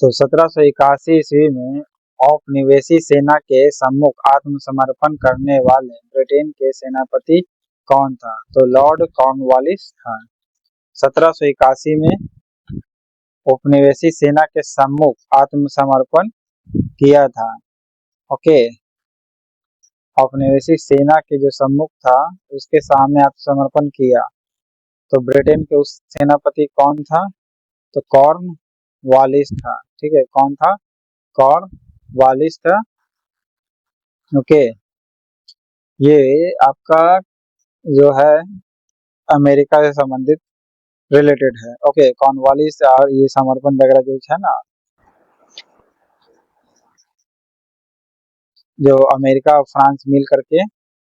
तो 1781 ईस्वी में औपनिवेशी सेना के सम्मुख आत्मसमर्पण करने वाले ब्रिटेन के सेनापति कौन था? तो लॉर्ड कॉर्नवालिस था। 1781 में औपनिवेशी सेना के सम्मुख आत्मसमर्पण किया था। ओके, औपनिवेशिक सेना के जो सम्मुख था उसके सामने आत्मसमर्पण किया। तो ब्रिटेन के उस सेनापति कौन था? तो कॉर्नवालिस था। ठीक है, कौन था? कॉर्नवालिस था। ओके, ये आपका जो है अमेरिका से संबंधित रिलेटेड है। ओके, कॉर्नवालिस और ये समर्पण वगैरह जो है ना, जो अमेरिका और फ्रांस मिल करके,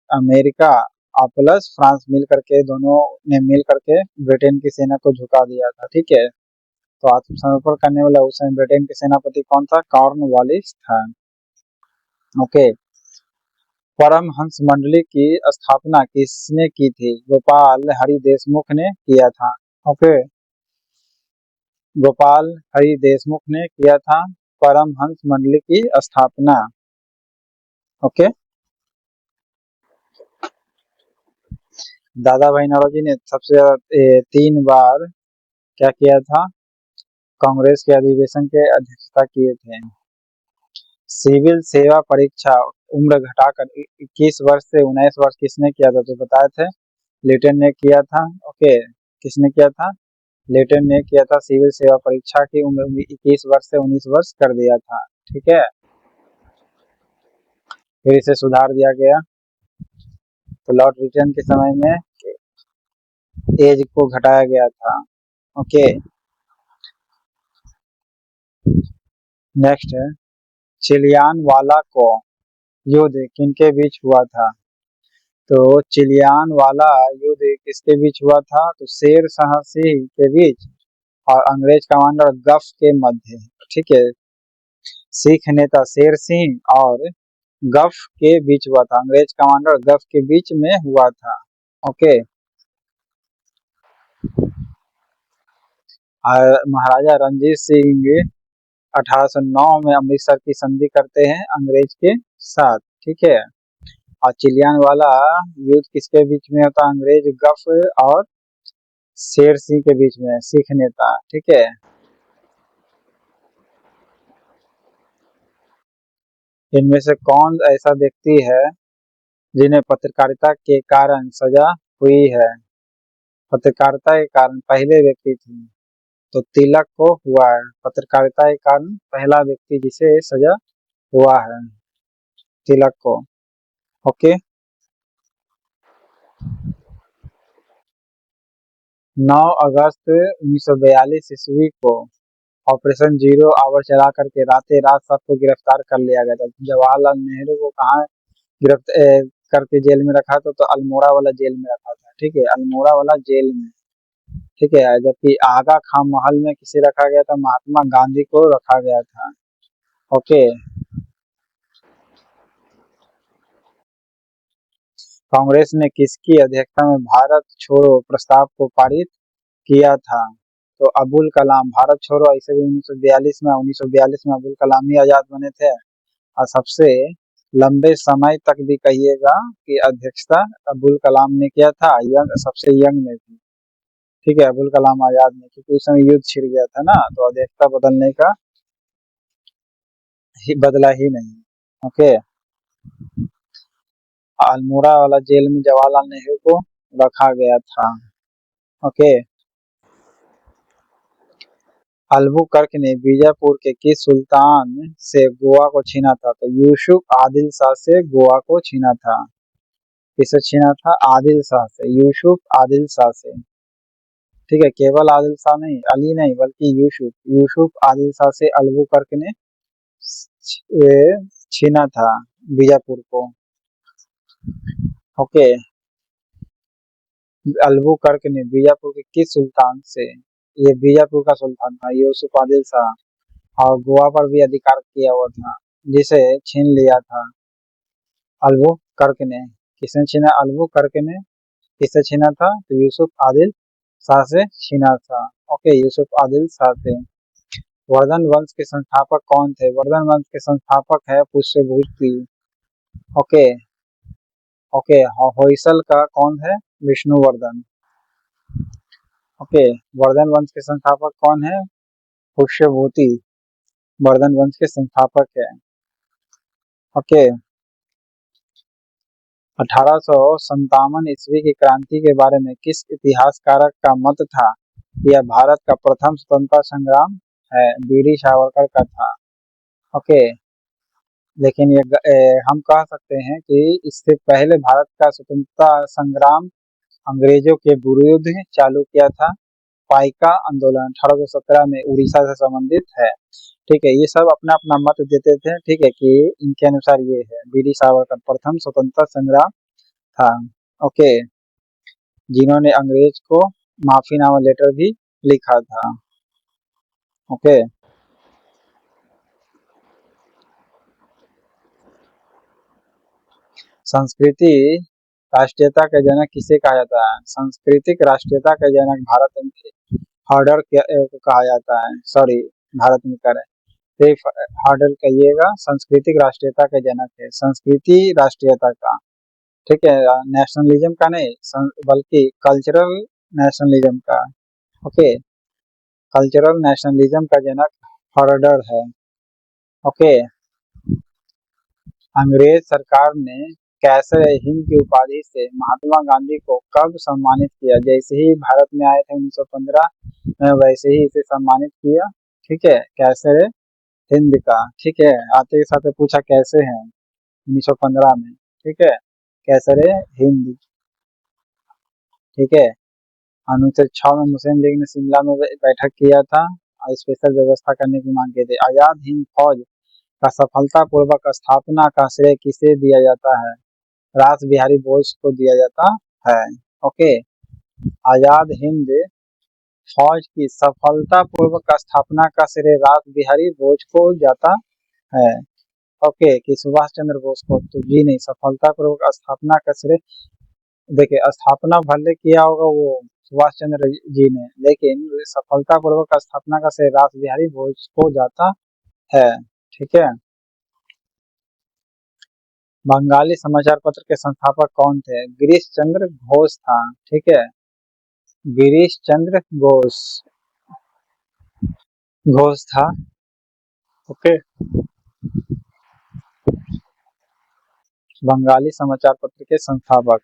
अमेरिका और प्लस फ्रांस मिल करके, दोनों ने मिल करके ब्रिटेन की सेना को झुका दिया था। ठीक है, तो आत्मसमर्पण करने वाला उस समय ब्रिटेन के सेनापति कौन था? कॉर्नवालिस था। ओके, परमहंस मंडली की स्थापना किसने की थी? गोपाल हरि देशमुख ने किया था। ओके, गोपाल हरि देशमुख ने किया था परमहंस मंडली की स्थापना। ओके, दादा भाई नौरोजी ने सबसे ज्यादा 3 बार क्या किया था? कांग्रेस के अधिवेशन के अध्यक्षता किए थे। सिविल सेवा परीक्षा उम्र घटाकर 21 वर्ष से 19 वर्ष किसने किया था? तो बताए थे लिटन ने किया था। ओके, किसने किया था? लिटन ने किया था। सिविल सेवा परीक्षा की उम्र 21 वर्ष से 19 वर्ष कर दिया था। ठीक है, फिर इसे सुधार दिया गया। तो लॉर्ड रिटन के समय में एज को घटाया गया था। ओके, नेक्स्ट है चिलियानवाला को युद्ध किनके बीच हुआ था? तो चिलियानवाला युद्ध किसके बीच हुआ था? तो शेर शाह सिंह के बीच और अंग्रेज कमांडर गफ के मध्य। ठीक है, सिख नेता शेर सिंह और गफ के बीच हुआ था। अंग्रेज कमांडर गफ के बीच में हुआ था। ओके, महाराजा रणजीत सिंह 1809 में अमृतसर की संधि करते हैं अंग्रेज के साथ। ठीक है, और चिलियानवाला युद्ध किसके बीच में होता? अंग्रेज गफ और शेर सिंह के बीच में, सिख नेता। ठीक है, इनमें से कौन ऐसा व्यक्ति है जिन्हें पत्रकारिता के कारण सजा हुई है? पत्रकारिता के कारण पहले व्यक्ति थे तो तिलक को हुआ है। पत्रकारिता के कारण पहला व्यक्ति जिसे सजा हुआ है, तिलक को। ओके, 9 अगस्त 1942 ईस्वी को ऑपरेशन जीरो आवर चला करके रातें रात सबको गिरफ्तार कर लिया गया था। जवाहरलाल नेहरू को कहाँ गिरफ्तार करके जेल में रखा था? तो अल्मोड़ा वाला जेल में रखा था। ठीक है, अल्मोड़ा वाला जेल में। ठीक है, जबकि आगा खां महल में किसे रखा गया था? महात्मा गांधी को रखा गया था। ओके, कांग्रेस ने किसकी अध्यक्षता में भारत छोड़ो प्रस्ताव को पारित किया था? तो अबुल कलाम। भारत छोड़ो ऐसे भी 1942 में अबुल कलाम ही आजाद बने थे। और सबसे लंबे समय तक भी कहिएगा कि अध्यक्षता अबुल कलाम ने किया था। सबसे यंग में भी। ठीक है, अबुल कलाम आजाद ने, क्योंकि उस समय युद्ध छिड़ गया था ना, तो अध्यक्षता बदलने का बदला ही नहीं। ओके, अल्मोड़ा वाला जेल में जवाहरलाल नेहरू को रखा गया था। ओके, अल्बुकर्क ने बीजापुर के किस सुल्तान से गोवा को छीना था? तो यूसुफ आदिल शाह से गोवा को छीना था। किसे छीना था? आदिल शाह से, यूसुफ आदिल शाह से। ठीक है, केवल आदिल शाह नहीं, अली नहीं, बल्कि यूसुफ आदिल शाह से अल्बुकर्क ने छीना था बीजापुर को। ओके, अल्बुकर्क ने बीजापुर के किस सुल्तान से? ये बीजापुर का सुल्तान था यूसुफ आदिल शाह, और गोवा पर भी अधिकार किया हुआ था, जिसे छीन लिया था अल्बुकर्क ने। किसने छीना? अल्बुकर्क ने। किससे छीना था? तो यूसुफ आदिल शाह से छीना था। ओके, यूसुफ आदिल शाह से। वर्धन वंश के संस्थापक कौन थे? वर्धन वंश के संस्थापक है पुष्यभूति। Okay okay. होयसल का कौन है? विष्णुवर्धन। ओके। वर्धन वंश के संस्थापक कौन है? पुष्यभूति वर्धन वंश के संस्थापक है। ओके। 1857 ईस्वी की क्रांति के बारे में किस इतिहासकारक का मत था? यह भारत का प्रथम स्वतंत्रता संग्राम है, बीडी सावरकर का था। ओके। लेकिन हम कह सकते हैं कि इससे पहले भारत का स्वतंत्रता संग्राम अंग्रेजों के विरुद्ध चालू किया था। पाइका आंदोलन 1817 में उड़ीसा से संबंधित है। ठीक है, ये सब अपना अपना मत देते थे। ठीक है, कि इनके अनुसार ये है बीडी सावरकर प्रथम स्वतंत्रता संग्राम था। ओके। जिन्होंने अंग्रेज को माफीनामा लेटर भी लिखा था। ओके। संस्कृति राष्ट्रीयता का जनक किसे कहा जाता है? सांस्कृतिक राष्ट्रीयता का जनक भारत में हार्डर को कहा जाता है। सॉरी, भारत में करें सिर्फ हार्डर कहिएगा। सांस्कृतिक राष्ट्रीयता का जनक है, संस्कृति राष्ट्रीयता का। ठीक है, नेशनलिज्म का नहीं, बल्कि कल्चरल नेशनलिज्म का। ओके। कल्चरल नेशनलिज्म का जनक हार्डर है। ओके। अंग्रेज सरकार ने कैसर हिंद की उपाधि से महात्मा गांधी को कब सम्मानित किया? जैसे ही भारत में आए थे 1915 में, वैसे ही इसे सम्मानित किया। ठीक है, कैसर हिंद का। ठीक है, आते के साथ पूछा कैसे हैं 1915 में। ठीक है, कैसर हिंद। ठीक है। अनुच्छेद 6 में मुस्लिम लीग ने शिमला में बैठक किया था और स्पेशल व्यवस्था करने की मांग की थी। आजाद हिंद फौज का सफलतापूर्वक स्थापना का श्रेय किसे दिया जाता है? रास बिहारी बोस को दिया जाता है। ओके। आजाद हिंद फौज की सफलतापूर्वक स्थापना का श्रेय रास बिहारी बोस को जाता है। ओके। कि सुभाष चंद्र बोस को तो जी नहीं, सफलतापूर्वक स्थापना का श्रेय, देखिए स्थापना भले किया होगा वो सुभाष चंद्र जी ने, लेकिन सफलतापूर्वक स्थापना का श्रेय रास बिहारी बोस को जाता है। ठीक है। बंगाली समाचार पत्र के संस्थापक कौन थे? गिरीश चंद्र घोष था। ठीक है, गिरीश चंद्र घोष था। ओके। बंगाली समाचार पत्र के संस्थापक।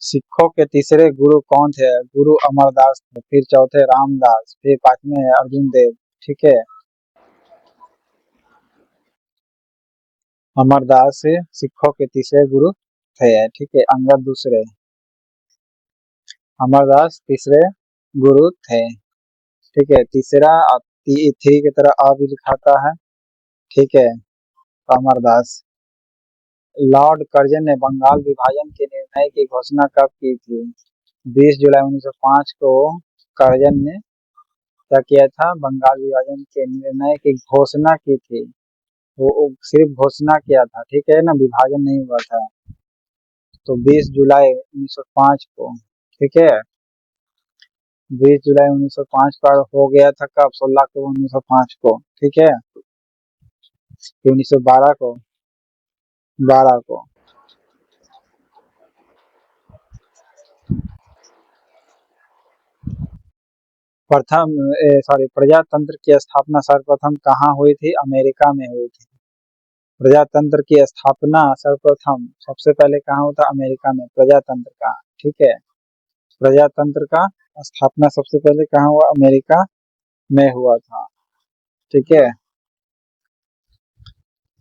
सिखों के तीसरे गुरु कौन थे? गुरु अमरदास थे, फिर चौथे रामदास, फिर पांचवें है अर्जुन देव। ठीक है, अमरदास सिखों के तीसरे गुरु थे। ठीक है, अंगद दूसरे, अमरदास तीसरे गुरु थे। ठीक है, तीसरा थ्री की तरह आ भी लिखाता है। ठीक है, अमरदास। लॉर्ड कर्जन ने बंगाल विभाजन के निर्णय की घोषणा कब की थी? 20 जुलाई 1905 को कर्जन ने क्या किया था? बंगाल विभाजन के निर्णय की घोषणा की थी। वो सिर्फ घोषणा किया था। ठीक है ना, विभाजन नहीं हुआ था। तो 20 जुलाई 1905 को। ठीक है, 20 जुलाई 1905 का हो गया था कब? 16 अक्टूबर 1905 को। ठीक है, 1912 को, 12 को। प्रथम प्रजातंत्र की स्थापना सर्वप्रथम कहाँ हुई थी? अमेरिका में हुई थी। प्रजातंत्र की स्थापना सर्वप्रथम सबसे पहले कहाँ हुआ था? अमेरिका में, प्रजातंत्र का। ठीक है, प्रजातंत्र का स्थापना सबसे पहले कहाँ हुआ? अमेरिका में हुआ था। ठीक है,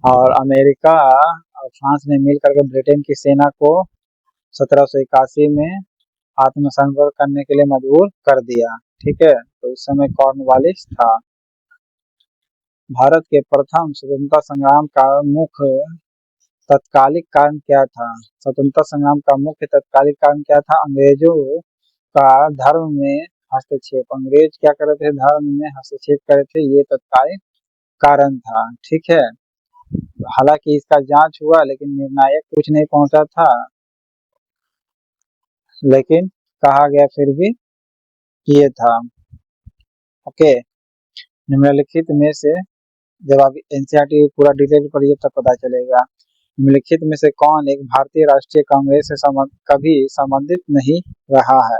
और अमेरिका और फ्रांस ने मिलकर के ब्रिटेन की सेना को 1781 में आत्मसमर्पण करने के लिए मजबूर कर दिया। ठीक है, तो उस समय कॉर्नवालिस था। भारत के प्रथम स्वतंत्रता संग्राम का मुख्य तत्कालिक कारण क्या था? स्वतंत्रता संग्राम का मुख्य तत्कालिक कारण क्या था? अंग्रेजों का धर्म में हस्तक्षेप। अंग्रेज क्या कर रहे थे? धर्म में हस्तक्षेप कर रहे थे, ये तत्कालिक कारण था। ठीक है, हालांकि इसका जांच हुआ लेकिन निर्णायक कुछ नहीं पहुंचा था, लेकिन कहा गया फिर भी ये था। ओके, निम्नलिखित में से जब आप एनसीईआरटी पूरा डिटेल पढ़िए तब पता चलेगा। निम्नलिखित में से कौन एक भारतीय राष्ट्रीय कांग्रेस से कभी संबंधित नहीं रहा है?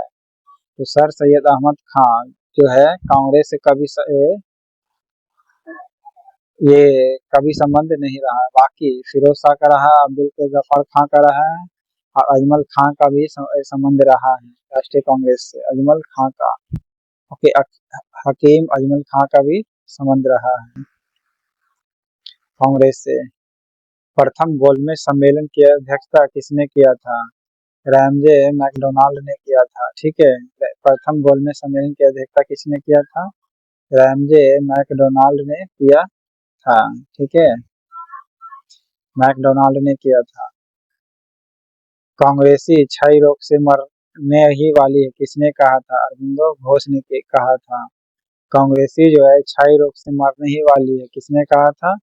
तो सर सैयद अहमद खान जो है कांग्रेस से ये कभी संबंध नहीं रहा। बाकी फिरोज शाह का रहा, अब्दुल गफ्फार खां का रहा है और अजमल खां का भी संबंध रहा है राष्ट्रीय कांग्रेस से, अजमल खां का। ओके, हकीम अजमल खां का भी संबंध रहा है कांग्रेस से। प्रथम गोलमेज सम्मेलन की अध्यक्षता किसने किया था? रैमजे मैकडोनाल्ड ने किया था। ठीक है, प्रथम गोलमेज सम्मेलन की अध्यक्षता किसने किया था? रैमजे मैकडोनाल्ड ने किया था। ठीक है, मैकडोनाल्ड ने किया था। कांग्रेसी क्षय रोग से मरने ही वाली है किसने कहा था? अरविंदो घोष ने कहा था। कांग्रेसी जो है क्षय रोग से मरने ही वाली है किसने कहा था?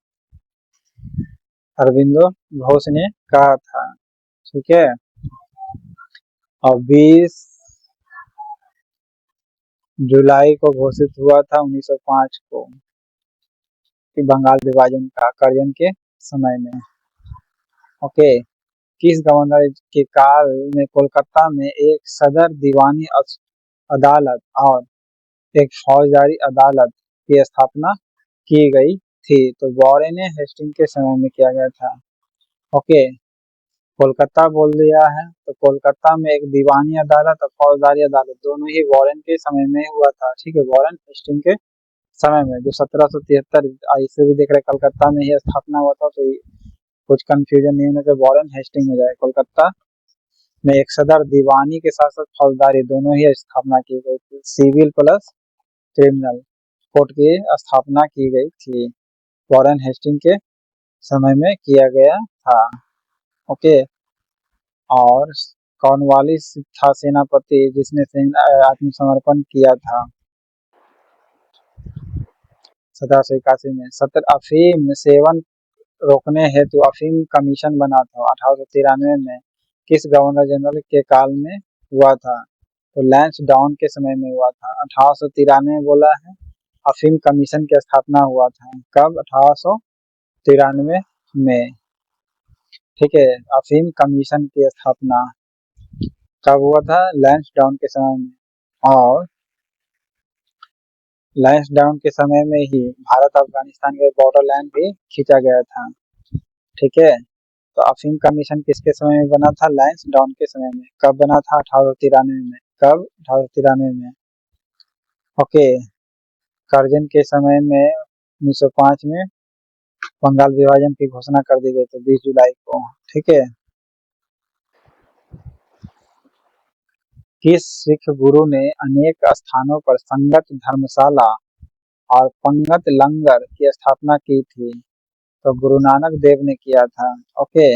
अरविंदो घोष ने कहा था। ठीक है, और 20 जुलाई को घोषित हुआ था 1905 को कि बंगाल विभाजन का, करजन के समय में। ओके, किस गवर्नर के काल में कोलकाता में एक सदर दीवानी अदालत और एक फौजदारी अदालत की स्थापना की गई थी? तो वॉरेन हेस्टिंग के समय में किया गया था। ओके, कोलकाता बोल दिया है तो कोलकाता में एक दीवानी अदालत और फौजदारी अदालत दोनों ही वॉरेन के समय में हुआ था। ठीक है, वॉरेन हेस्टिंग के समय में जो 1773 इसे भी देख रहे कलकत्ता में ही स्थापना हुआ था, तो कुछ कंफ्यूजन नहीं होना चाहिए, वॉरेन हेस्टिंग हो जाए। कोलकाता में एक सदर दीवानी के साथ साथ फौजदारी दोनों ही स्थापना की गई थी, सिविल प्लस क्रिमिनल कोर्ट की स्थापना की गई थी, वॉरेन हेस्टिंग के समय में किया गया था। ओके, और कॉर्नवालिस था सेनापति जिसने आत्मसमर्पण किया था 1781 में। अफीम सेवन रोकने हेतु अफीम कमीशन बना था 1893 में किस गवर्नर जनरल के काल में हुआ था? तो लैंस डाउन के समय में हुआ था। 1893 बोला है, अफीम कमीशन की स्थापना हुआ था कब? 1893 में। ठीक है, अफीम कमीशन की स्थापना कब हुआ था? लैंस डाउन के समय में। और लैंस डाउन के समय में ही भारत अफगानिस्तान के बॉर्डर लाइन भी खींचा गया था। ठीक है, तो अफीम कमीशन किसके समय में बना था? लैंस डाउन के समय में। कब बना था? 1893 में। कब? 1893 में। ओके, करजन के समय में 1905 में बंगाल विभाजन की घोषणा कर दी गई थी 20 जुलाई को। ठीक है, किस सिख गुरु ने अनेक स्थानों पर संगत धर्मशाला और पंगत लंगर की स्थापना की थी? तो गुरु नानक देव ने किया था। ओके,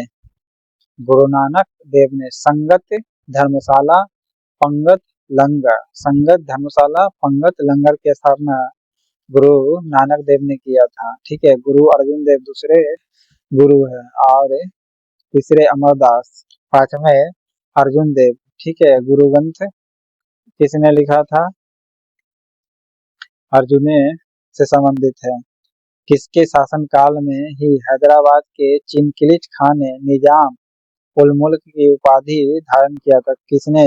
गुरु नानक देव ने संगत धर्मशाला पंगत लंगर, संगत धर्मशाला पंगत लंगर की स्थापना गुरु नानक देव ने किया था। ठीक है, गुरु अर्जुन देव दूसरे गुरु है और तीसरे अमरदास, पांचवें अर्जुन देव। ठीक है, गुरु ग्रंथ किसने लिखा था? अर्जुन से संबंधित है। किसके शासन काल में ही हैदराबाद के चिनकिलिच खान ने निजाम उल मुल्क की उपाधि धारण किया था? किसने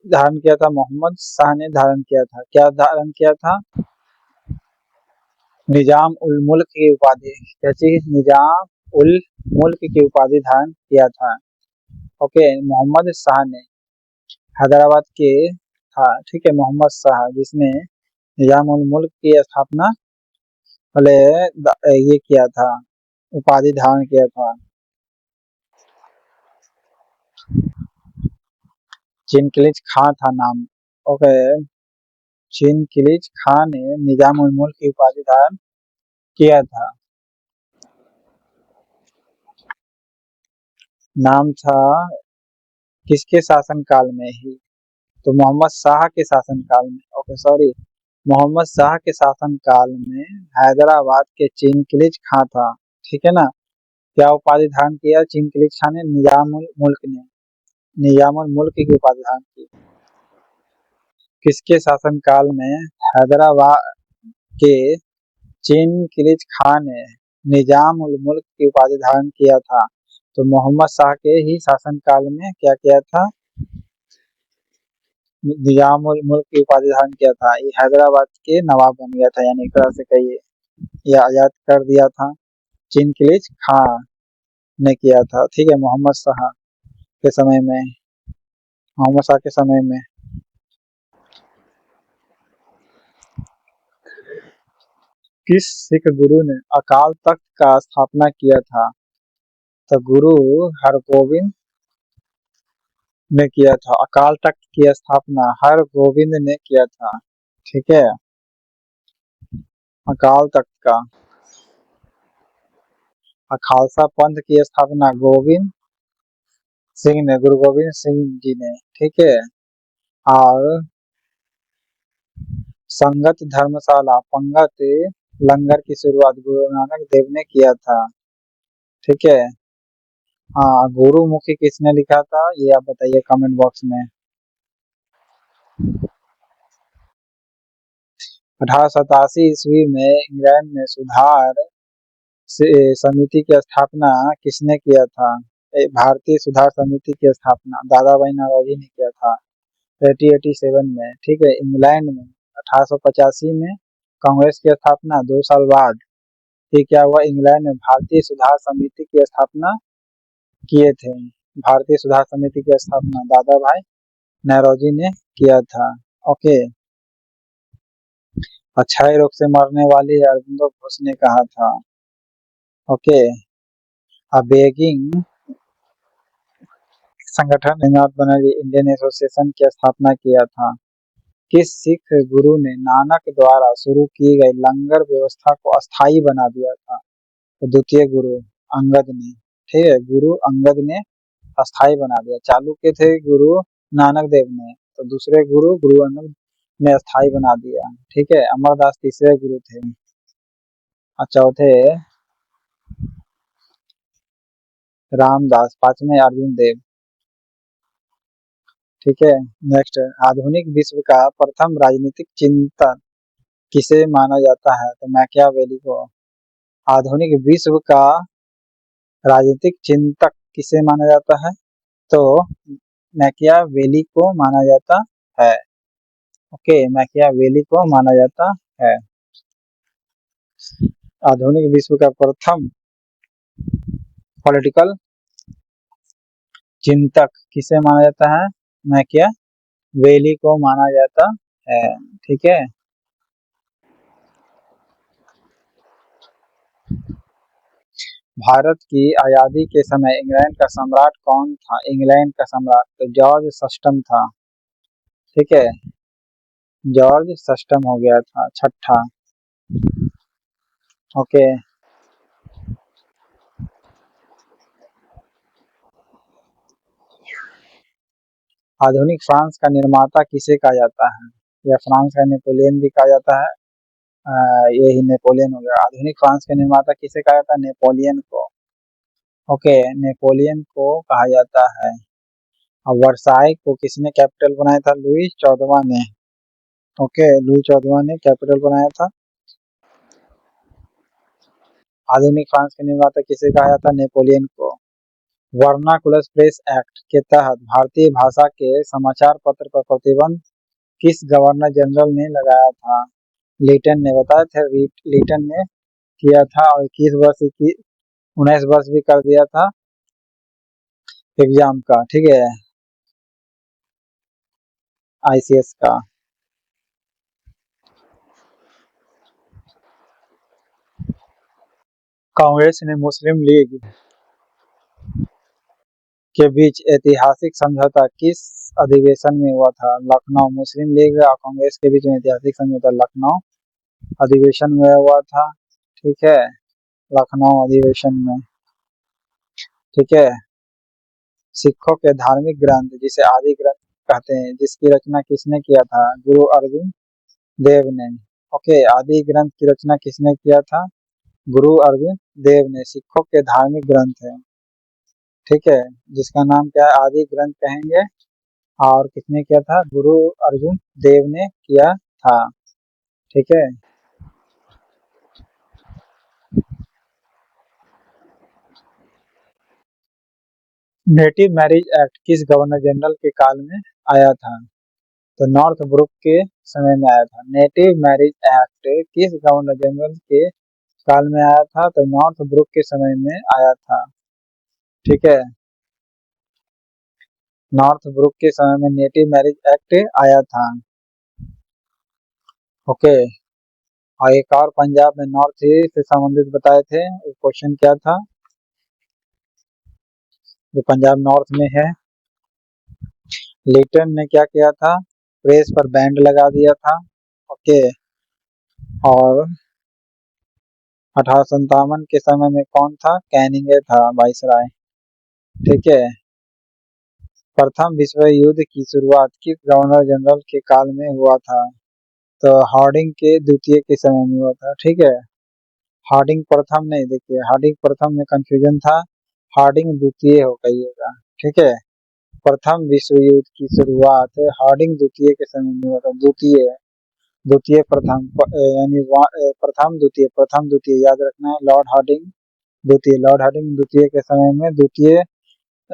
धारण किया था? मोहम्मद शाह ने धारण किया था। क्या धारण किया था? निजाम उल मुल्क की उपाधि। क्या चीज? निजाम उल मुल्क की उपाधि धारण किया था। ओके, मोहम्मद शाह ने हैदराबाद के था। ठीक है, मोहम्मद शाह जिसने निजाम उल मुल्क की स्थापना पहले ये किया था, उपाधि धारण किया था। चिनकिलिच खां था नाम। ओके, चिनकिलिच खां ने निजाम उल मुल्क की उपाधि धारण किया था। नाम था किसके शासन काल में ही? तो मोहम्मद शाह के शासन काल में। ओके सॉरी, मोहम्मद शाह के शासन काल में हैदराबाद के चिनकिलिच खां था। ठीक है ना, क्या उपाधि धारण किया चिनकिलिच खां ने? निजाम उल मुल्क ने निजाम उल मुल्क की उपाधि धारण की। किसके शासनकाल में हैदराबाद के चिनकिलिज खां ने निजाम उल मुल्क की उपाधि धारण किया था? तो मोहम्मद शाह के ही शासनकाल में क्या किया था? निजाम उल मुल्क की उपाधि धारण किया था। ये हैदराबाद के नवाब बन गया था, यानी एक तरह से कहिए ये आजाद कर दिया था। चिनकिलिज खां ने किया था, ठीक है, मोहम्मद शाह के समय में। मोहम्मद शाह के समय में किस सिख गुरु ने अकाल तख्त का स्थापना किया था? तो गुरु हरगोविंद ने किया था। अकाल तख्त की स्थापना हरगोविंद ने किया था, ठीक है। अकाल तख्त का खालसा पंथ की स्थापना गोविंद सिंह ने, गुरु गोविंद सिंह जी ने, ठीक है। और संगत धर्मशाला पंगत लंगर की शुरुआत गुरु नानक देव ने किया था, ठीक है। हाँ, गुरुमुखी किसने लिखा था, ये आप बताइए कमेंट बॉक्स में। 1887 ईस्वी में इंग्लैंड में सुधार समिति की स्थापना किसने किया था? भारतीय सुधार समिति की स्थापना दादा भाई नौरोजी ने किया था 1887 में, ठीक है। इंग्लैंड में 1885 में कांग्रेस की स्थापना 2 साल बाद ये क्या हुआ, इंग्लैंड में भारतीय सुधार समिति की स्थापना किए थे। भारतीय सुधार समिति की स्थापना दादा भाई नौरोजी ने किया था, ओके। क्षय रोग से मरने वाली अरविंदो घोष ने कहा था, ओके। बेगिंग संगठन रवींद्रनाथ बनर्जी इंडियन एसोसिएशन की स्थापना किया था। किस सिख गुरु ने नानक द्वारा शुरू की गई लंगर व्यवस्था को अस्थायी बना दिया था? तो द्वितीय गुरु अंगद ने, ठीक है, गुरु अंगद ने अस्थायी बना दिया। चालू के थे गुरु नानक देव ने, तो दूसरे गुरु अंगद ने अस्थायी बना दिया, ठीक है। अमरदास तीसरे गुरु थे और चौथे रामदास, पांचवें अर्जुन देव, ठीक है। नेक्स्ट, आधुनिक विश्व का प्रथम राजनीतिक चिंतक किसे माना जाता है? तो मैकियावेली को। आधुनिक विश्व का राजनीतिक चिंतक किसे माना जाता है? तो मैकियावेली को माना जाता है, ओके, मैकियावेली को माना जाता है। आधुनिक विश्व का प्रथम पॉलिटिकल चिंतक किसे माना जाता है? मैकियावेली को माना जाता है, ठीक है। भारत की आजादी के समय इंग्लैंड का सम्राट कौन था? इंग्लैंड का सम्राट तो जॉर्ज सस्टम था, ठीक है। जॉर्ज सस्टम हो गया था छठा, ओके। आधुनिक फ्रांस का निर्माता किसे कहा जाता है? या फ्रांस का नेपोलियन भी कहा जाता है, यही नेपोलियन हो गया। आधुनिक फ्रांस के निर्माता किसे कहा जाता है? नेपोलियन को, ओके, नेपोलियन को कहा जाता है। और वर्साई को किसने कैपिटल बनाया था? लुई 14वां ने, ओके, लुई 14वां ने कैपिटल बनाया था। आधुनिक फ्रांस के निर्माता किसे कहा जाता है? नेपोलियन को। वर्नाकुलर प्रेस एक्ट के तहत भारतीय भाषा के समाचार पत्र पर प्रतिबंध किस गवर्नर जनरल ने लगाया था? लिटन ने, बताया था लिटन ने किया था। और 19 वर्ष भी कर दिया था एग्जाम का, ठीक है, आईसीएस का। कांग्रेस ने मुस्लिम लीग के बीच ऐतिहासिक समझौता किस अधिवेशन में हुआ था? लखनऊ। मुस्लिम लीग और कांग्रेस के बीच में ऐतिहासिक समझौता लखनऊ अधिवेशन में हुआ था, ठीक है, लखनऊ अधिवेशन में, ठीक है। सिखों के धार्मिक ग्रंथ जिसे आदि ग्रंथ कहते हैं, जिसकी रचना किसने किया था? गुरु अर्जुन देव ने, ओके। आदि ग्रंथ की रचना किसने किया था? गुरु अर्जुन देव ने। सिखों के धार्मिक ग्रंथ है, ठीक है, जिसका नाम क्या है? आदि ग्रंथ कहेंगे और किसने किया था? गुरु अर्जुन देव ने किया था। ठीक है। नेटिव मैरिज एक्ट किस गवर्नर जनरल के काल में आया था? तो नॉर्थ ब्रुक के समय में आया था। नेटिव मैरिज एक्ट किस गवर्नर जनरल के काल में आया था? तो नॉर्थ ब्रुक के समय में आया था। ठीक है। नॉर्थ ब्रुक के समय में नेटिव मैरिज एक्ट आया था। ओके। और एक और पंजाब में नॉर्थ ईस्ट से संबंधित बताए थे, क्वेश्चन क्या था? जो पंजाब नॉर्थ में है, लिटन ने क्या किया था? प्रेस पर बैंड लगा दिया था। ओके। और 1857 के समय में कौन था? कैनिंगे था, वाइसराय। ठीक है। प्रथम विश्व युद्ध की शुरुआत किस गवर्नर जनरल के काल में हुआ था? तो हार्डिंग के द्वितीय के समय में हुआ था। ठीक है। हार्डिंग प्रथम नहीं, देखिए हार्डिंग प्रथम में कंफ्यूजन था, हार्डिंग द्वितीय हो कहिएगा। ठीक है। प्रथम विश्व युद्ध की शुरुआत हार्डिंग द्वितीय के समय में हुआ था। द्वितीय, द्वितीय प्रथम यानी प्रथम द्वितीय, प्रथम द्वितीय याद रखना है। लॉर्ड हार्डिंग द्वितीय, लॉर्ड हार्डिंग द्वितीय के समय में द्वितीय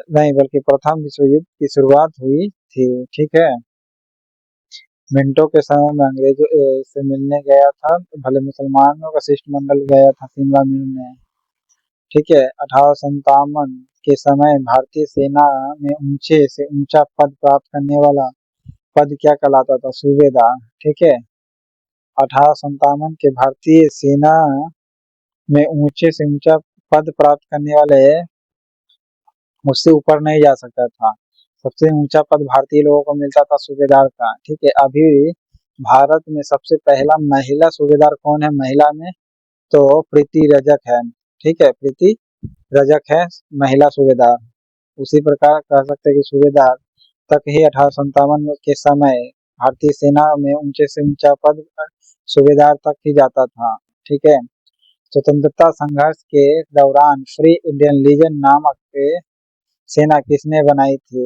नहीं बल्कि प्रथम विश्व युद्ध की शुरुआत हुई थी। ठीक है। मिंटो के समय में अंग्रेजों से मिलने गया था, भले मुसलमानों का शिष्टमंडल गया था शिमला मिलने। ठीक है। 1857 के समय भारतीय सेना में ऊंचे से ऊंचा पद प्राप्त करने वाला पद क्या कहलाता था? सूबेदार। ठीक है। 1857 के भारतीय सेना में ऊंचे से ऊंचा पद प्राप्त करने वाले उससे ऊपर नहीं जा सकता था। सबसे ऊंचा पद भारतीय लोगों को मिलता था सूबेदार का। ठीक है। अभी भारत में सबसे पहला महिला सूबेदार कौन है? महिला में तो प्रीति रजक है। ठीक है। प्रीति रजक है महिला सूबेदार। उसी प्रकार कह सकते हैं कि सूबेदार तक ही 1857 के समय भारतीय सेना में ऊंचे से ऊंचा पद सूबेदार तक ही जाता था। ठीक है। स्वतंत्रता संघर्ष के दौरान फ्री इंडियन लीजन नामक सेना किसने बनाई थी?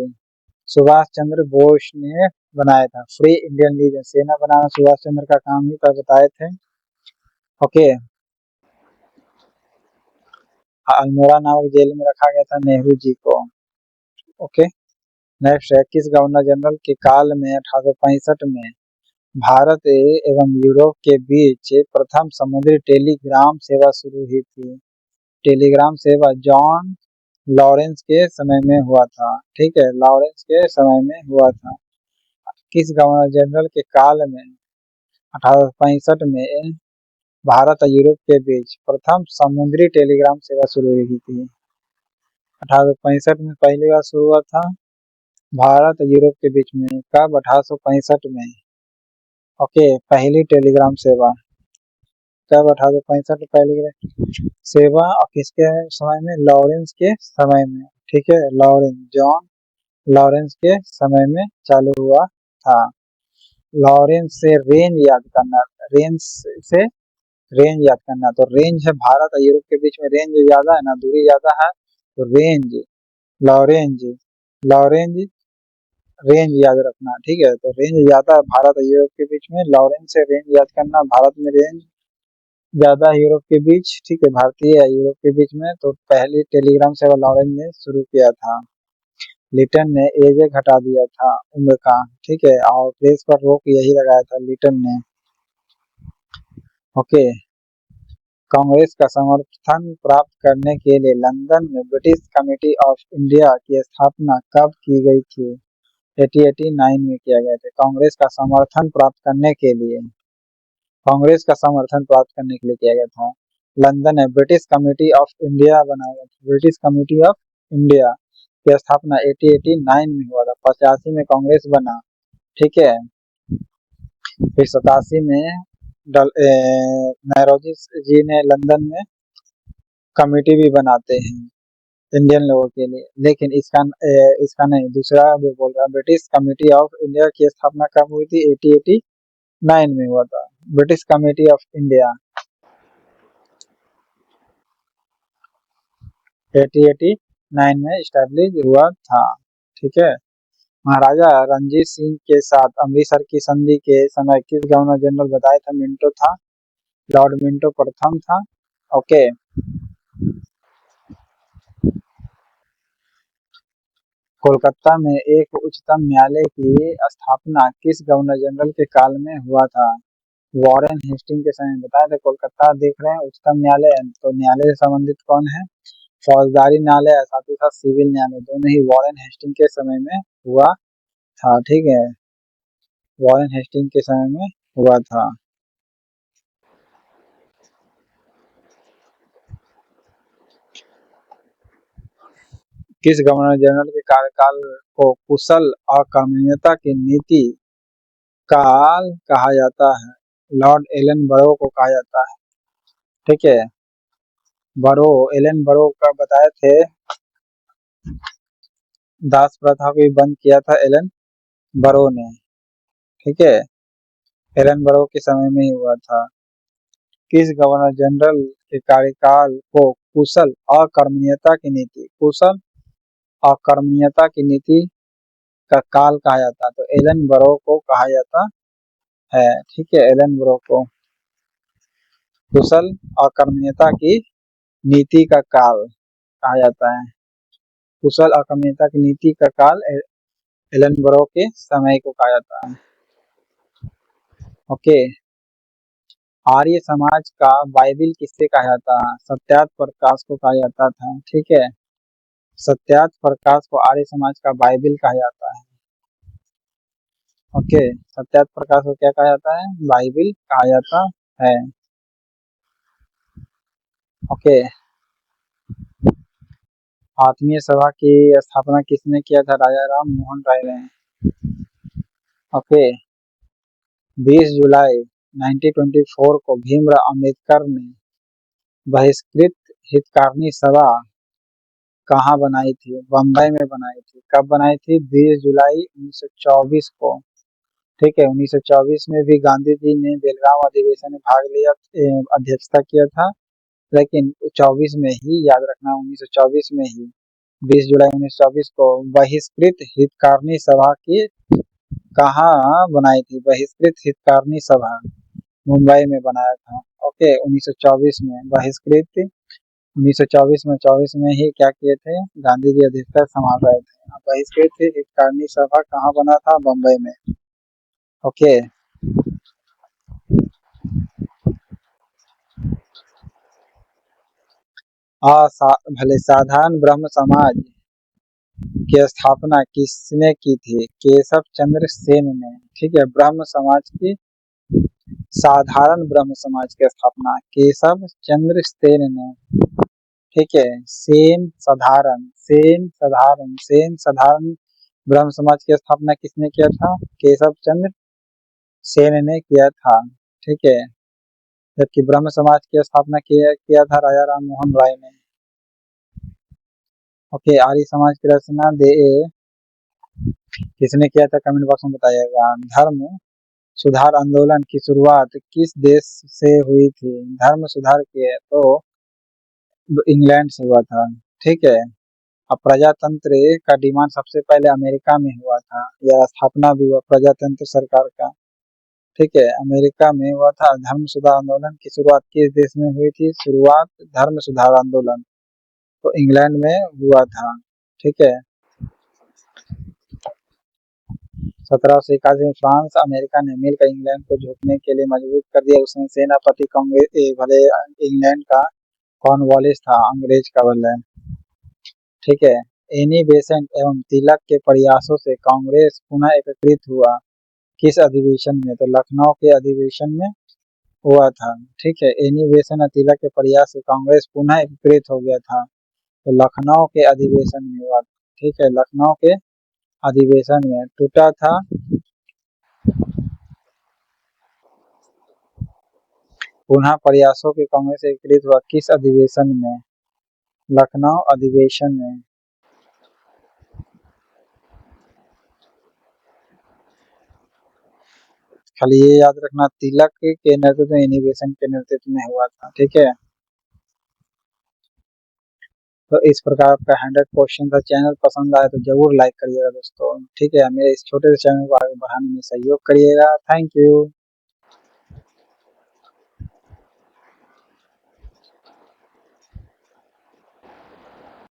सुभाष चंद्र बोस ने बनाया था। फ्री इंडियन लीजन सेना बनाना सुभाष चंद्र का काम ही था, बताए थे। ओके। अल्मोड़ा नामक जेल में रखा गया था नेहरू जी को। ओके। नेक्स्ट है, किस गवर्नर जनरल के काल में 1865 में भारत एवं यूरोप के बीच प्रथम समुद्री टेलीग्राम सेवा शुरू हुई थी? टेलीग्राम सेवा जॉन लॉरेंस के समय में हुआ था। ठीक है। लॉरेंस के समय में हुआ था। किस गवर्नर जनरल के काल में 1865 में भारत और यूरोप के बीच प्रथम समुद्री टेलीग्राम सेवा शुरू हुई थी? 1865 में पहली बार शुरू हुआ था। भारत और यूरोप के बीच में कब? 1865 में। ओके। पहली टेलीग्राम सेवा कब? 1865 में पहली सेवा। और किसके समय में? लॉरेंस के समय में। ठीक है। लॉरेंस, जॉन लॉरेंस के समय में चालू हुआ था। लॉरेंस से रेंज याद करना, रेंज से रेंज याद करना। तो रेंज है भारत और यूरोप के बीच में, रेंज ज्यादा है ना, दूरी ज्यादा है, तो रेंज, लॉरेंज, लॉरेंज रेंज याद रखना। ठीक है। तो रेंज ज्यादा है भारत और यूरोप के बीच में, लॉरेंज से रेंज याद करना। भारत में रेंज ज्यादा है यूरोप के बीच। ठीक है। भारतीय या यूरोप के बीच में। तो पहली टेलीग्राम सेवा लॉरेंस ने शुरू किया था। लिटन ने एज घटा दिया था, उम्र का। ठीक है। और प्रेस पर रोक यही लगाया था लिटन ने। ओके। कांग्रेस का समर्थन प्राप्त करने के लिए लंदन में ब्रिटिश कमेटी ऑफ इंडिया की स्थापना कब की गई थी? 1889 में किया गया था। कांग्रेस का समर्थन प्राप्त करने के लिए, कांग्रेस का समर्थन प्राप्त करने के लिए किया गया था। लंदन में ब्रिटिश कमेटी ऑफ इंडिया बनाया गया था। ब्रिटिश कमेटी ऑफ इंडिया की स्थापना 1889 में हुआ था। 85 में कांग्रेस बना। ठीक है। फिर 87 में नौरोजी जी ने लंदन में कमेटी भी बनाते हैं इंडियन लोगों के लिए। लेकिन इसका नहीं, दूसरा जो बोल रहा है, ब्रिटिश कमेटी ऑफ इंडिया की स्थापना कब हुई थी? 1889 में हुआ था ब्रिटिश कमेटी ऑफ इंडिया। 1889 में स्टैब्लिश हुआ था। ठीक है। महाराजा रणजीत सिंह के साथ अमृतसर की संधि के समय किस गवर्नर जनरल बताया था? मिंटो था, लॉर्ड मिंटो प्रथम था। ओके। कोलकाता में एक उच्चतम न्यायालय की स्थापना किस गवर्नर जनरल के काल में हुआ था? वॉरेन हेस्टिंग के समय बताया था। कोलकाता देख रहे हैं उच्चतम न्यायालय, तो न्यायालय से संबंधित कौन है? फौजदारी न्यायालय, साथ ही साथ सिविल न्यायालय, दोनों ही वॉरेन हेस्टिंग के समय में हुआ था। ठीक है, वॉरेन हेस्टिंग के समय में हुआ था। किस गवर्नर जनरल के कार्यकाल को कुशल अकर्मण्यता की नीति काल कहा जाता है? लॉर्ड एलन बरो को कहा जाता है। ठीक है, बरो, एलन बरो का बताए थे, दास प्रथा को भी बंद किया था एलन बरो ने। ठीक है, एलन बरो के समय में ही हुआ था। किस गवर्नर जनरल के कार्यकाल को कुशल अकर्मण्यता की नीति, कुशल अकर्मण्यता की नीति का काल कहा जाता है? तो एलन बरो को कहा जाता है। ठीक है, एलन बरो को कुशल अकर्मण्यता की नीति का काल कहा जाता है। कुशल अकर्मण्यता की नीति का काल एलन बरो के समय को कहा जाता है। ओके। आर्य समाज का बाइबिल किससे कहा जाता है? सत्यार्थ प्रकाश को कहा जाता था। ठीक है, सत्यार्थ प्रकाश को आर्य समाज का बाइबिल कहा जाता है। ओके, सत्यार्थ प्रकाश को क्या कहा जाता है? बाइबिल कहा जाता है। ओके, आत्मीय सभा की स्थापना किसने किया था? राजा राम मोहन राय ने। ओके, 20 जुलाई 1924 को भीमराव अंबेडकर ने बहिष्कृत हितकारिणी सभा कहाँ बनाई थी? बम्बई में बनाई थी। कब बनाई थी? 20 जुलाई 1924 को। ठीक है, 1924 में भी गांधी जी ने बेलगाम अधिवेशन में भाग लिया, अध्यक्षता किया था, लेकिन 24 में ही, याद रखना, 1924 में ही, 20 जुलाई 1924 को बहिष्कृत हितकारिणी सभा की कहाँ बनाई थी? बहिष्कृत हितकारिणी सभा मुंबई में बनाया था। ओके, 1924 में बहिष्कृत, 1924 में 24 में ही क्या किए थे? गांधी जी अध्यक्षता संभाल रहे थे। बहिष्कृत हितकारिणी सभा कहाँ बना था? बम्बई में। ओके, भले साधारण ब्रह्म समाज की स्थापना किसने की थी? केशव चंद्र सेन ने। ठीक है, ब्रह्म समाज की, साधारण ब्रह्म समाज की स्थापना केशव चंद्र सेन ने। ठीक है, सेन साधारण, सेन साधारण, सेन साधारण ब्रह्म समाज की स्थापना किसने किया था? केशव चंद्र सेन ने किया था। ठीक है, जबकि ब्रह्म समाज की स्थापना किया था राजा राम मोहन राय ने। ओके, आर्य समाज की रचना किसने किया था? कमेंट बॉक्स में बताइएगा। धर्म सुधार आंदोलन की शुरुआत किस देश से हुई थी? धर्म सुधार के तो इंग्लैंड से हुआ था। ठीक है, अब प्रजातंत्र का डिमांड सबसे पहले अमेरिका में हुआ था, या स्थापना भी हुआ प्रजातंत्र सरकार का। ठीक है, अमेरिका में हुआ था। धर्म सुधार आंदोलन की शुरुआत किस देश में हुई थी? शुरुआत धर्म सुधार आंदोलन तो इंग्लैंड में हुआ था। ठीक है, 1781 में फ्रांस अमेरिका ने मिलकर इंग्लैंड को झुकने के लिए मजबूर कर दिया। उसमें सेनापति कांग्रेस भले इंग्लैंड का कॉर्नवालिस था, अंग्रेज का बल्ले। ठीक है, एनी बेसेंट एवं तिलक के प्रयासों से कांग्रेस पुनः एकीकृत हुआ किस अधिवेशन में? तो लखनऊ के अधिवेशन में हुआ था। ठीक है, एनी बेसेंट और तिलक के प्रयास से कांग्रेस पुनः एकीकृत हो गया था, तो लखनऊ के अधिवेशन में हुआ। ठीक है, लखनऊ के अधिवेशन में टूटा था। पुनः प्रयासों के कांग्रेस एकीकृत हुआ किस अधिवेशन में? लखनऊ अधिवेशन में। खाली ये याद रखना, तिलक के नेतृत्व में, एनी बेसेंट के नेतृत्व में हुआ था। ठीक है, तो इस प्रकार आपका 100 क्वेश्चन था। चैनल पसंद आए तो जरूर लाइक करिएगा दोस्तों, ठीक है। मेरे इस छोटे से चैनल को आगे बढ़ाने में सहयोग करिएगा। Thank you.